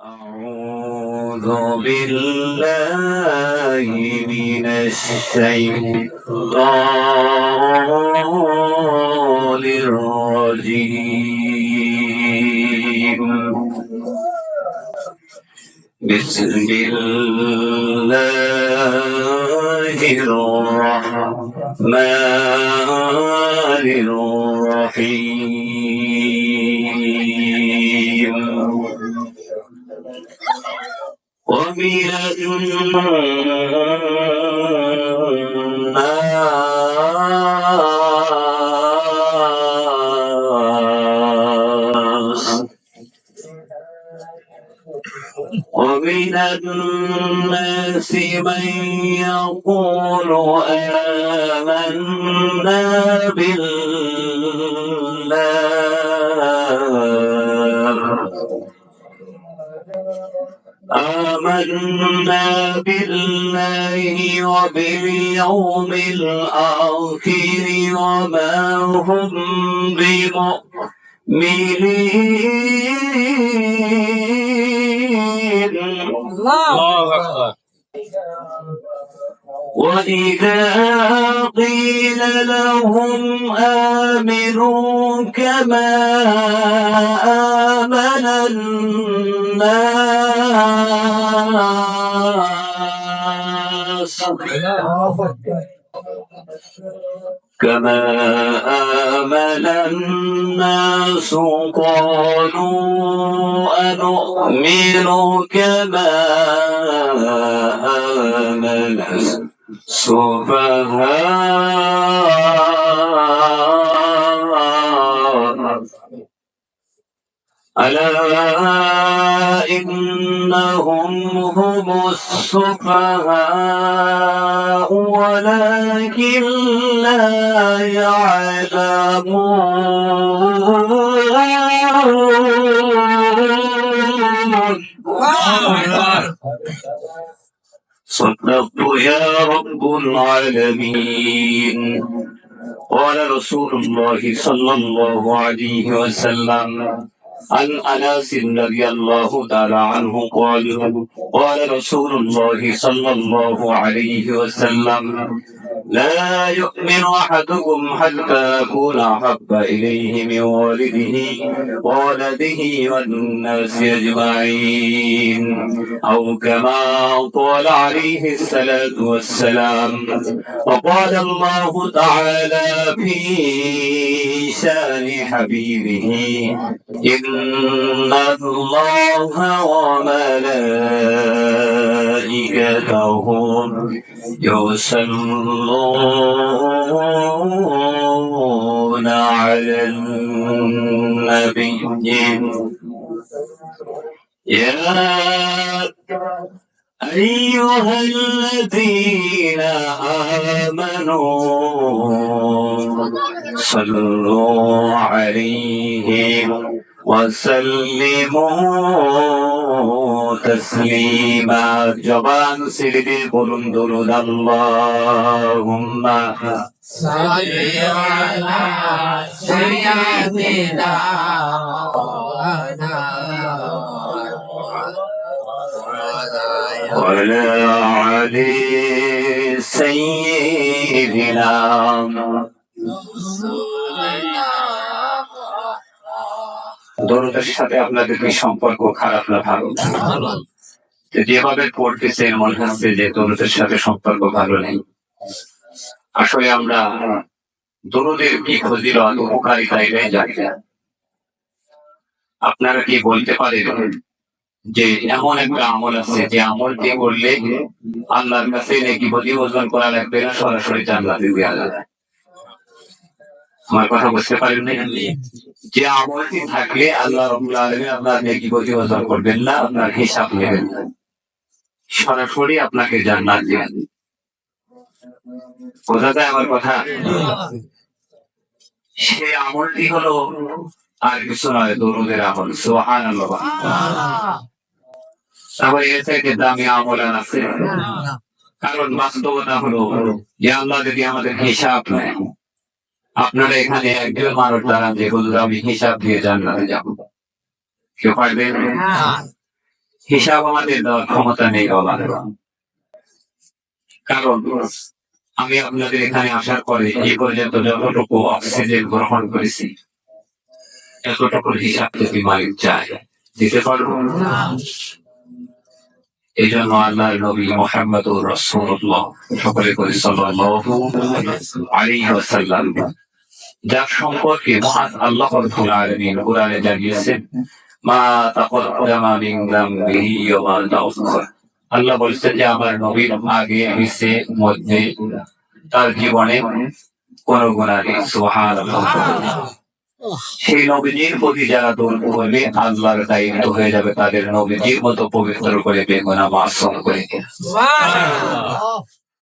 أعوذ بالله من الشيطان الرجيم. بسم الله الرحمن الرحيم. ومن الناس من يقول آمنا بالله وباليوم الآخر وما هم بمؤمنين. الله أكبر. وإذا قيل لهم آمنوا كما آمن الناس قالوا أنؤمن كما آمن السفهاء. ألا إنهم هم السفهاء ولكن لا يعلمون. صدقت يا رب العالمين. قال رسول الله صلى الله عليه وسلم عن أنس رضي الله تعالى عنه قال رسول الله صلى الله عليه وسلم لا يؤمن أحدكم حتى أكون أحب إليه من والده وولده والناس أجمعين، أو كما قال عليه الصلاة والسلام. وقال الله تعالى في شأن حبيبه إن الله وملائكته يصلون على النبي يا أيها الذين آمنوا صلوا عليه وسلموا تسليما. জবান ছেড়ে বলুন দরুদ আল্লাহুম্মা সাল্লি আলা সাইয়্যিদিনা وعلى علي سيدنا. দরুদের সাথে আপনাদের কি সম্পর্ক খারাপ না ভালো? যেভাবে পড়তেছে মনে হচ্ছে যে দরুদের সাথে সম্পর্ক ভালো নেই। আসলে আমরা দরুদের কি ফজিলত উপকারিতা এটাই জানি না। আপনারা কি বলতে পারেন যে এমন একটা আমল আছে যে আমলটি করলে আল্লাহর কাছে নেকি প্রতিবেদন করা লাগবে না, সরাসরি জান্নাতে দেওয়া যাবে? আমার কথা বুঝতে পারেন না? যে আমলটি থাকলে আল্লাহ রাব্বুল আলামিন আপনার নেকি প্রতিবেদন করবেন না, আপনার হিসাব নেবেন না, সরাসরি আপনাকে জান্নাত দিবেন। বোঝা যায় আমার কথা? সেই আমলটি হলো আর কিছু নয়, দরুদের আমল। সুবহানাল্লাহ। তারপরে এর থেকে দামি আমল আর আছে? কারণ বাস্তবতা হলো যে আল্লাহ যদি আমাদের হিসাব নেয়, আপনারা এখানে একজন মানুষ দাঁড়ান যে হুজুর আমি হিসাব দিয়ে জান্নাতে যাব, কেউ পারবেন? হিসাব আমাদের দেওয়ার ক্ষমতা নেই বাবা। কারণ আমি আপনাদের এখানে আসার পরে এই পর্যন্ত যতটুকু অক্সিজেন গ্রহণ করেছি এতটুকুর হিসাব যদি মালিক চায় দিতে পারবো। এই জন্য আল্লাহর নবী মুহাম্মদুর রাসূলুল্লাহ সকলে করে সাল্লাল্লাহু আলাইহি ওয়াসাল্লাম যার সম্পর্কে মহান আল্লাহ রাব্বুল আলামিন কুরআনে জানিয়েছেন মা তাকদ্দামা মিন যামবিহি ওয়া মা তাআখার। আল্লাহ বলেছেন যে আমার নবীর আগে পিছে মধ্যে তার জীবনে কোন গুনাহ নেই। সুবহানাল্লাহ। সেই নবীজির প্রতি যারা দূর করবে আল্লাহর দায়িত্ব হয়ে যাবে তাদের নবীজির মতো পবিত্র করে বেগুনাহ মাসুম করে দেয়া।